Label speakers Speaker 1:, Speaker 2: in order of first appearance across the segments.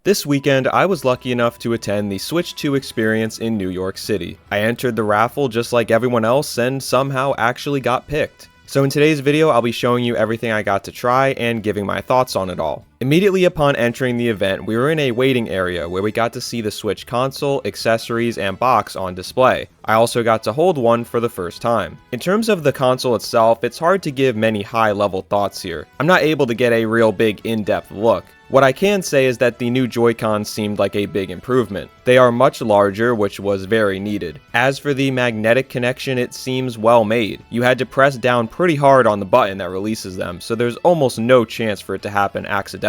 Speaker 1: This weekend, I was lucky enough to attend the Switch 2 experience in New York City. I entered the raffle just like everyone else and somehow actually got picked. So in today's video, I'll be showing you everything I got to try and giving my thoughts on it all. Immediately upon entering the event, we were in a waiting area where we got to see the Switch console, accessories, and box on display. I also got to hold one for the first time. In terms of the console itself, it's hard to give many high-level thoughts here. I'm not able to get a real big in-depth look. What I can say is that the new Joy-Cons seemed like a big improvement. They are much larger, which was very needed. As for the magnetic connection, it seems well made. You had to press down pretty hard on the button that releases them, so there's almost no chance for it to happen accidentally.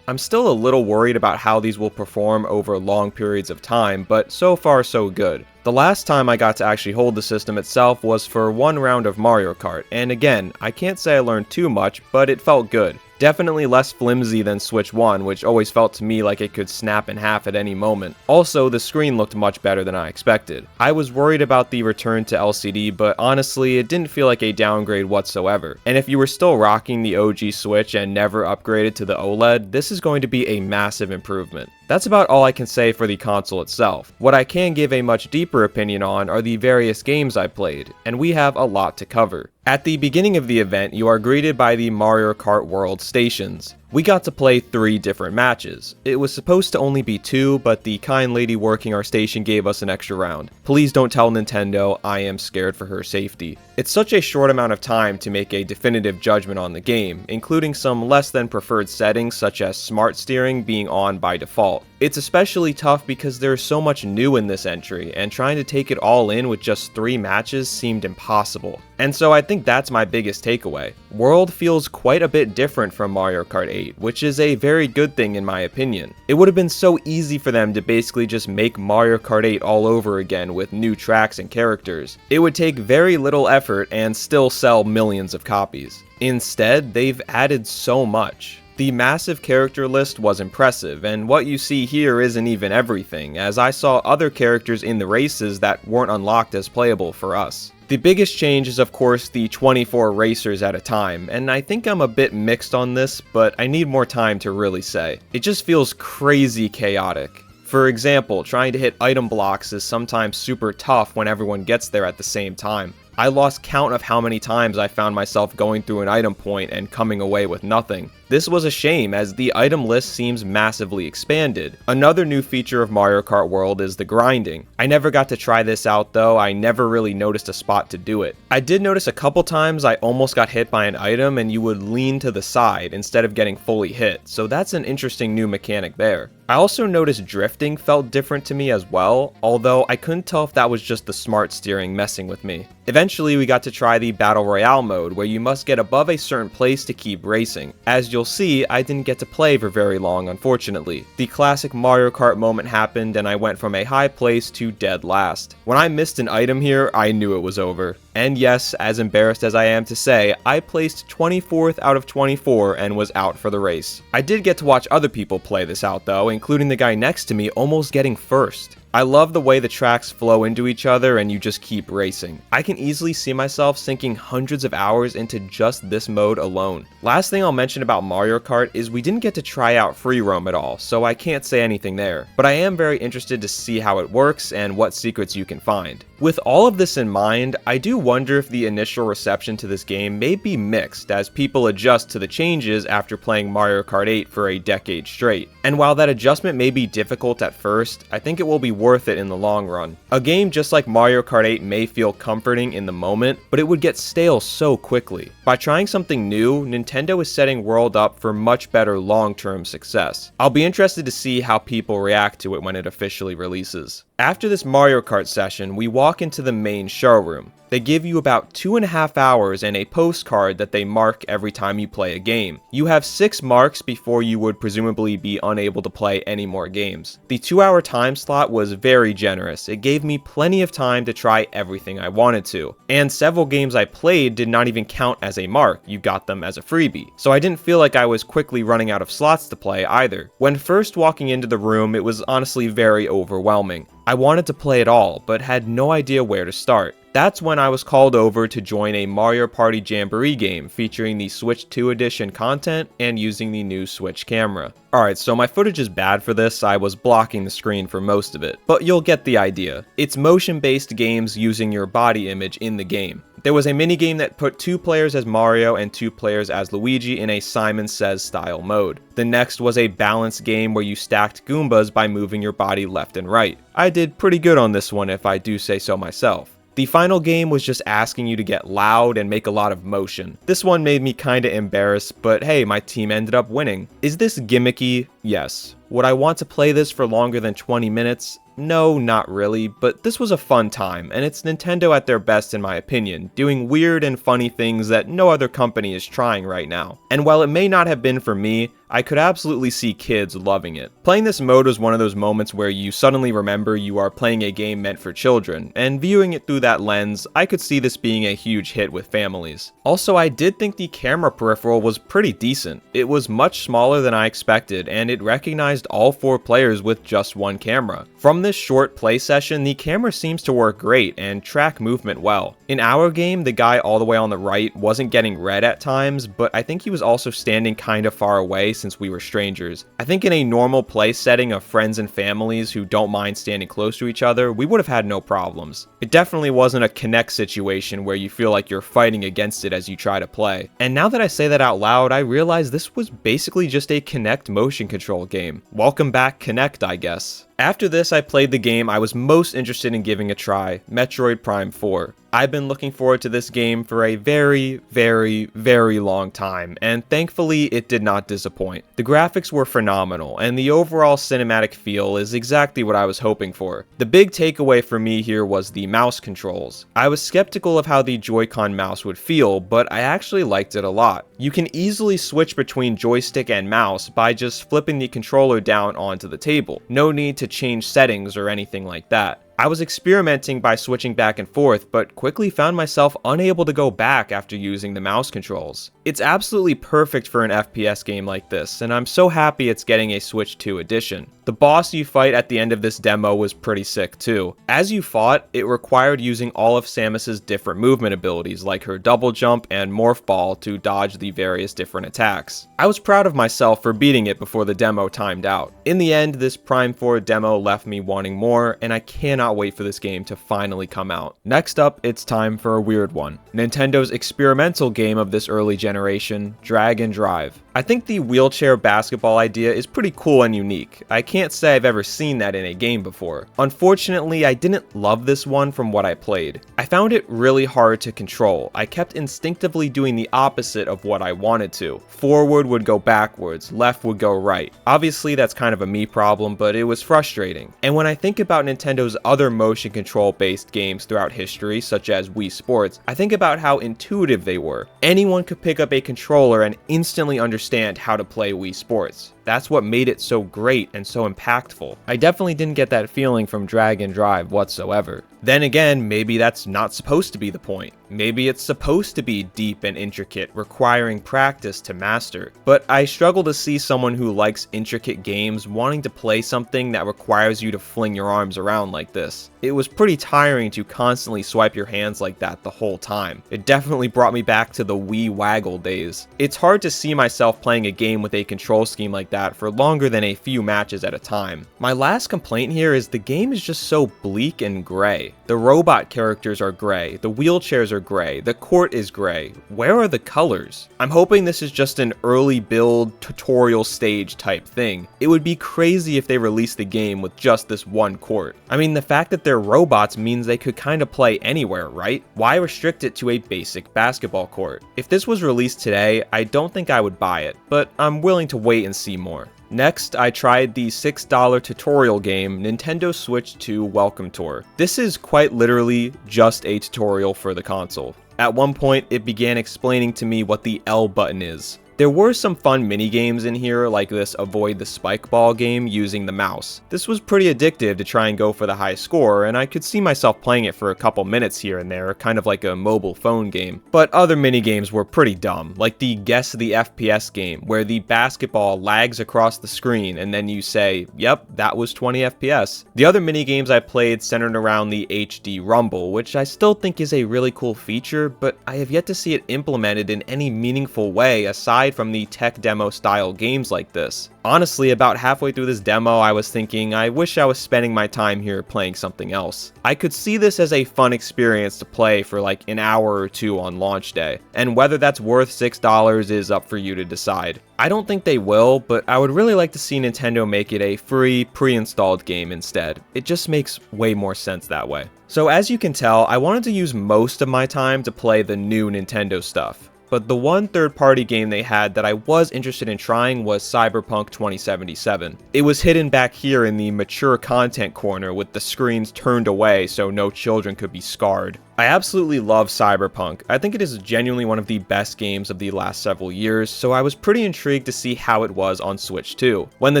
Speaker 1: I'm still a little worried about how these will perform over long periods of time, but so far so good. The last time I got to actually hold the system itself was for one round of Mario Kart, and again, I can't say I learned too much, but it felt good. Definitely less flimsy than Switch 1, which always felt to me like it could snap in half at any moment. Also, the screen looked much better than I expected. I was worried about the return to LCD, but honestly, it didn't feel like a downgrade whatsoever. And if you were still rocking the OG Switch and never upgraded to the OLED, this is going to be a massive improvement. That's about all I can say for the console itself. What I can give a much deeper opinion on are the various games I played, and we have a lot to cover. At the beginning of the event, you are greeted by the Mario Kart World stations. We got to play 3 different matches. It was supposed to only be 2, but the kind lady working our station gave us an extra round. Please don't tell Nintendo, I am scared for her safety. It's such a short amount of time to make a definitive judgment on the game, including some less than preferred settings such as smart steering being on by default. It's especially tough because there's so much new in this entry, and trying to take it all in with just 3 matches seemed impossible. And so I think that's my biggest takeaway. World feels quite a bit different from Mario Kart 8, which is a very good thing in my opinion. It would have been so easy for them to basically just make Mario Kart 8 all over again with new tracks and characters. It would take very little effort and still sell millions of copies. Instead, they've added so much. The massive character list was impressive, and what you see here isn't even everything, as I saw other characters in the races that weren't unlocked as playable for us. The biggest change is of course the 24 racers at a time, and I think I'm a bit mixed on this, but I need more time to really say. It just feels crazy chaotic. For example, trying to hit item blocks is sometimes super tough when everyone gets there at the same time. I lost count of how many times I found myself going through an item point and coming away with nothing. This was a shame as the item list seems massively expanded. Another new feature of Mario Kart World is the grinding. I never got to try this out though, I never really noticed a spot to do it. I did notice a couple times I almost got hit by an item and you would lean to the side instead of getting fully hit, so that's an interesting new mechanic there. I also noticed drifting felt different to me as well, although I couldn't tell if that was just the smart steering messing with me. Eventually we got to try the Battle Royale mode where you must get above a certain place to keep racing. As you'll see, I didn't get to play for very long unfortunately. The classic Mario Kart moment happened and I went from a high place to dead last. When I missed an item here, I knew it was over. And yes, as embarrassed as I am to say, I placed 24th out of 24 and was out for the race. I did get to watch other people play this out though, including the guy next to me almost getting first. I love the way the tracks flow into each other and you just keep racing. I can easily see myself sinking hundreds of hours into just this mode alone. Last thing I'll mention about Mario Kart is we didn't get to try out free roam at all, so I can't say anything there. But I am very interested to see how it works and what secrets you can find. With all of this in mind, I do wonder if the initial reception to this game may be mixed as people adjust to the changes after playing Mario Kart 8 for a decade straight. And while that adjustment may be difficult at first, I think it will be worth it in the long run. A game just like Mario Kart 8 may feel comforting in the moment, but it would get stale so quickly. By trying something new, Nintendo is setting World up for much better long-term success. I'll be interested to see how people react to it when it officially releases. After this Mario Kart session, we walk into the main showroom. They give you about 2.5 hours and a postcard that they mark every time you play a game. You have 6 marks before you would presumably be unable to play any more games. The 2-hour time slot was very generous. It gave me plenty of time to try everything I wanted to. And several games I played did not even count as a mark, you got them as a freebie. So I didn't feel like I was quickly running out of slots to play either. When first walking into the room, it was honestly very overwhelming. I wanted to play it all, but had no idea where to start. That's when I was called over to join a Mario Party Jamboree game featuring the Switch 2 edition content and using the new Switch camera. Alright, so my footage is bad for this, I was blocking the screen for most of it, but you'll get the idea. It's motion-based games using your body image in the game. There was a minigame that put 2 players as Mario and 2 players as Luigi in a Simon Says style mode. The next was a balanced game where you stacked Goombas by moving your body left and right. I did pretty good on this one if I do say so myself. The final game was just asking you to get loud and make a lot of motion. This one made me kinda embarrassed, but hey, my team ended up winning. Is this gimmicky? Yes. Would I want to play this for longer than 20 minutes? No, not really, but this was a fun time, and it's Nintendo at their best in my opinion, doing weird and funny things that no other company is trying right now. And while it may not have been for me, I could absolutely see kids loving it. Playing this mode was one of those moments where you suddenly remember you are playing a game meant for children, and viewing it through that lens, I could see this being a huge hit with families. Also, I did think the camera peripheral was pretty decent. It was much smaller than I expected, and it recognized all 4 players with just one camera. From this short play session, the camera seems to work great and track movement well. In our game, the guy all the way on the right wasn't getting red at times, but I think he was also standing kinda far away since we were strangers. I think in a normal play setting of friends and families who don't mind standing close to each other, we would have had no problems. It definitely wasn't a Kinect situation where you feel like you're fighting against it as you try to play. And now that I say that out loud, I realize this was basically just a Kinect motion control game. Welcome back Kinect, I guess. After this, I played the game I was most interested in giving a try, Metroid Prime 4. I've been looking forward to this game for a very, very, very long time, and thankfully it did not disappoint. The graphics were phenomenal, and the overall cinematic feel is exactly what I was hoping for. The big takeaway for me here was the mouse controls. I was skeptical of how the Joy-Con mouse would feel, but I actually liked it a lot. You can easily switch between joystick and mouse by just flipping the controller down onto the table. No need to change settings or anything like that. I was experimenting by switching back and forth, but quickly found myself unable to go back after using the mouse controls. It's absolutely perfect for an FPS game like this, and I'm so happy it's getting a Switch 2 edition. The boss you fight at the end of this demo was pretty sick too. As you fought, it required using all of Samus's different movement abilities like her double jump and morph ball to dodge the various different attacks. I was proud of myself for beating it before the demo timed out. In the end, this Prime 4 demo left me wanting more, and I cannot wait for this game to finally come out. Next up, it's time for a weird one. Nintendo's experimental game of this early generation, Drag and Drive. I think the wheelchair basketball idea is pretty cool and unique. I can't say I've ever seen that in a game before. Unfortunately, I didn't love this one from what I played. I found it really hard to control. I kept instinctively doing the opposite of what I wanted to. Forward would go backwards, left would go right. Obviously, that's kind of a me problem, but it was frustrating. And when I think about Nintendo's other motion control based games throughout history, such as Wii Sports, I think about how intuitive they were. Anyone could pick up a controller and instantly understand how to play Wii Sports. That's what made it so great and so impactful. I definitely didn't get that feeling from Drag and Drive whatsoever. Then again, maybe that's not supposed to be the point. Maybe it's supposed to be deep and intricate, requiring practice to master. But I struggle to see someone who likes intricate games wanting to play something that requires you to fling your arms around like this. It was pretty tiring to constantly swipe your hands like that the whole time. It definitely brought me back to the Wii Waggle days. It's hard to see myself playing a game with a control scheme like that for longer than a few matches at a time. My last complaint here is the game is just so bleak and gray. The robot characters are gray, the wheelchairs are gray, the court is gray. Where are the colors? I'm hoping this is just an early build tutorial stage type thing. It would be crazy if they released the game with just this one court. I mean, the fact that they're robots means they could kinda play anywhere, right? Why restrict it to a basic basketball court? If this was released today, I don't think I would buy it, but I'm willing to wait and see more. Next, I tried the $6 tutorial game Nintendo Switch 2 Welcome Tour. This is quite literally just a tutorial for the console. At one point, it began explaining to me what the L button is. There were some fun mini games in here, like this avoid the spike ball game using the mouse. This was pretty addictive to try and go for the high score, and I could see myself playing it for a couple minutes here and there, kind of like a mobile phone game. But other mini games were pretty dumb, like the guess the FPS game, where the basketball lags across the screen and then you say, yep, that was 20 FPS. The other mini games I played centered around the HD rumble, which I still think is a really cool feature, but I have yet to see it implemented in any meaningful way aside from the tech demo style games like this. Honestly, about halfway through this demo, I was thinking, I wish I was spending my time here playing something else. I could see this as a fun experience to play for like an hour or two on launch day, and whether that's worth $6 is up for you to decide. I don't think they will, but I would really like to see Nintendo make it a free, pre-installed game instead. It just makes way more sense that way. So as you can tell, I wanted to use most of my time to play the new Nintendo stuff. But the one third-party game they had that I was interested in trying was Cyberpunk 2077. It was hidden back here in the mature content corner with the screens turned away so no children could be scarred. I absolutely love Cyberpunk. I think it is genuinely one of the best games of the last several years, so I was pretty intrigued to see how it was on Switch 2. When the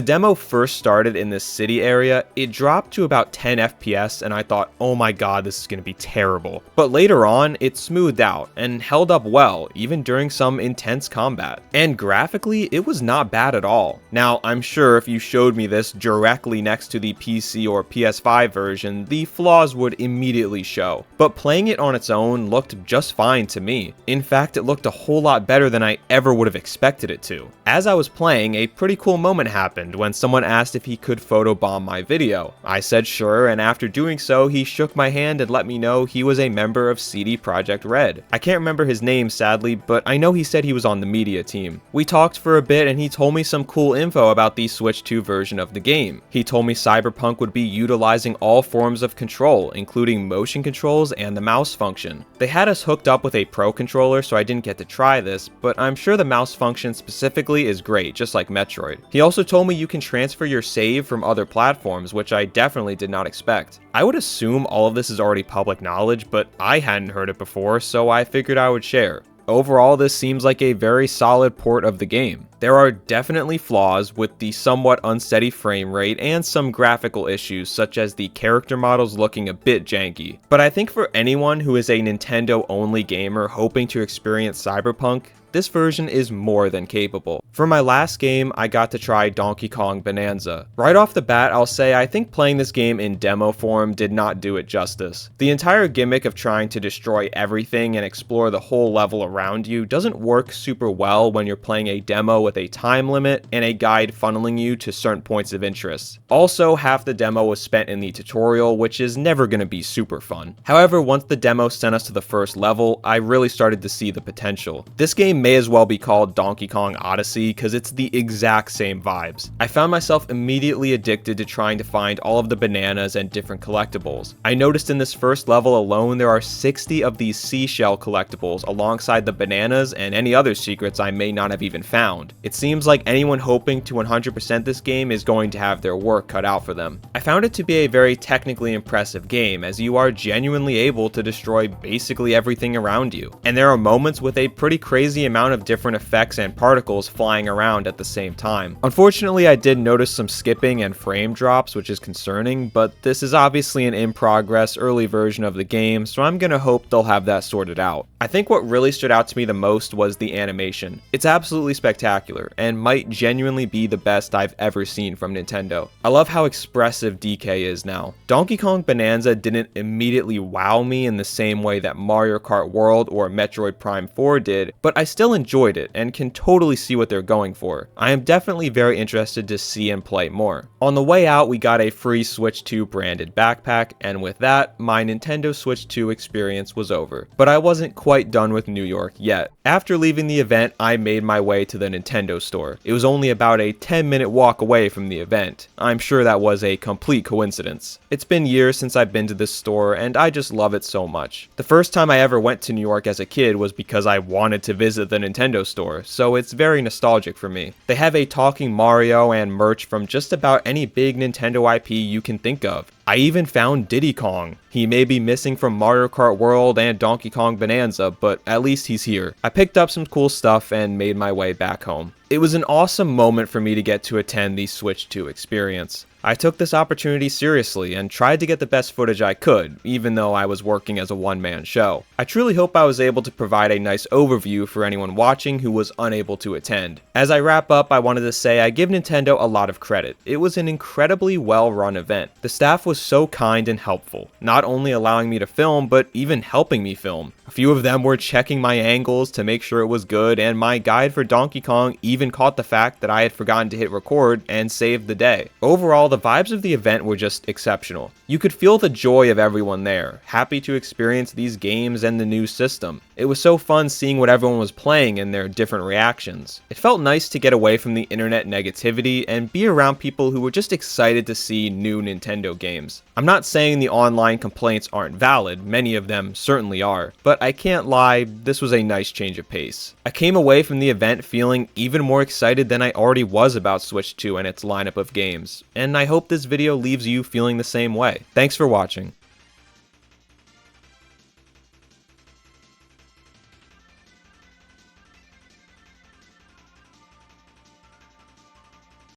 Speaker 1: demo first started in this city area, it dropped to about 10 FPS and I thought, oh my god, this is going to be terrible. But later on, it smoothed out and held up well, even during some intense combat. And graphically, it was not bad at all. Now, I'm sure if you showed me this directly next to the PC or PS5 version, the flaws would immediately show. But playing it on its own looked just fine to me. In fact, it looked a whole lot better than I ever would have expected it to. As I was playing, a pretty cool moment happened when someone asked if he could photobomb my video. I said sure, and after doing so, he shook my hand and let me know he was a member of CD Projekt Red. I can't remember his name sadly, but I know he said he was on the media team. We talked for a bit and he told me some cool info about the Switch 2 version of the game. He told me Cyberpunk would be utilizing all forms of control, including motion controls and the mouse function. They had us hooked up with a Pro controller, so I didn't get to try this, but I'm sure the mouse function specifically is great, just like Metroid. He also told me you can transfer your save from other platforms, which I definitely did not expect. I would assume all of this is already public knowledge, but I hadn't heard it before, so I figured I would share. Overall, this seems like a very solid port of the game. There are definitely flaws with the somewhat unsteady frame rate and some graphical issues such as the character models looking a bit janky. But I think for anyone who is a Nintendo-only gamer hoping to experience Cyberpunk, this version is more than capable. For my last game, I got to try Donkey Kong Bananza. Right off the bat, I'll say I think playing this game in demo form did not do it justice. The entire gimmick of trying to destroy everything and explore the whole level around you doesn't work super well when you're playing a demo with a time limit and a guide funneling you to certain points of interest. Also, half the demo was spent in the tutorial, which is never going to be super fun. However, once the demo sent us to the first level, I really started to see the potential. This game may as well be called Donkey Kong Odyssey because it's the exact same vibes. I found myself immediately addicted to trying to find all of the bananas and different collectibles. I noticed in this first level alone there are 60 of these seashell collectibles alongside the bananas and any other secrets I may not have even found. It seems like anyone hoping to 100% this game is going to have their work cut out for them. I found it to be a very technically impressive game as you are genuinely able to destroy basically everything around you. And there are moments with a pretty crazy amount of different effects and particles flying around at the same time. Unfortunately, I did notice some skipping and frame drops, which is concerning, but this is obviously an in-progress early version of the game, so I'm gonna hope they'll have that sorted out. I think what really stood out to me the most was the animation. It's absolutely spectacular, and might genuinely be the best I've ever seen from Nintendo. I love how expressive DK is now. Donkey Kong Bananza didn't immediately wow me in the same way that Mario Kart World or Metroid Prime 4 did, but I still enjoyed it and can totally see what they're going for. I am definitely very interested to see and play more. On the way out, we got a free Switch 2 branded backpack, and with that, my Nintendo Switch 2 experience was over. But I wasn't quite done with New York yet. After leaving the event, I made my way to the Nintendo store. It was only about a 10-minute walk away from the event. I'm sure that was a complete coincidence. It's been years since I've been to this store, and I just love it so much. The first time I ever went to New York as a kid was because I wanted to visit the Nintendo store, so it's very nostalgic for me. They have a talking Mario and merch from just about any big Nintendo IP you can think of. I even found Diddy Kong. He may be missing from Mario Kart World and Donkey Kong Bananza, but at least he's here. I picked up some cool stuff and made my way back home. It was an awesome moment for me to get to attend the Switch 2 experience. I took this opportunity seriously and tried to get the best footage I could, even though I was working as a one-man show. I truly hope I was able to provide a nice overview for anyone watching who was unable to attend. As I wrap up, I wanted to say I give Nintendo a lot of credit. It was an incredibly well-run event. The staff was so kind and helpful, not only allowing me to film, but even helping me film. A few of them were checking my angles to make sure it was good, and my guide for Donkey Kong even caught the fact that I had forgotten to hit record and saved the day. Overall, the vibes of the event were just exceptional. You could feel the joy of everyone there, happy to experience these games and the new system. It was so fun seeing what everyone was playing and their different reactions. It felt nice to get away from the internet negativity and be around people who were just excited to see new Nintendo games. I'm not saying the online complaints aren't valid, many of them certainly are, but I can't lie, this was a nice change of pace. I came away from the event feeling even more excited than I already was about Switch 2 and its lineup of games, and I hope this video leaves you feeling the same way. Thanks for watching.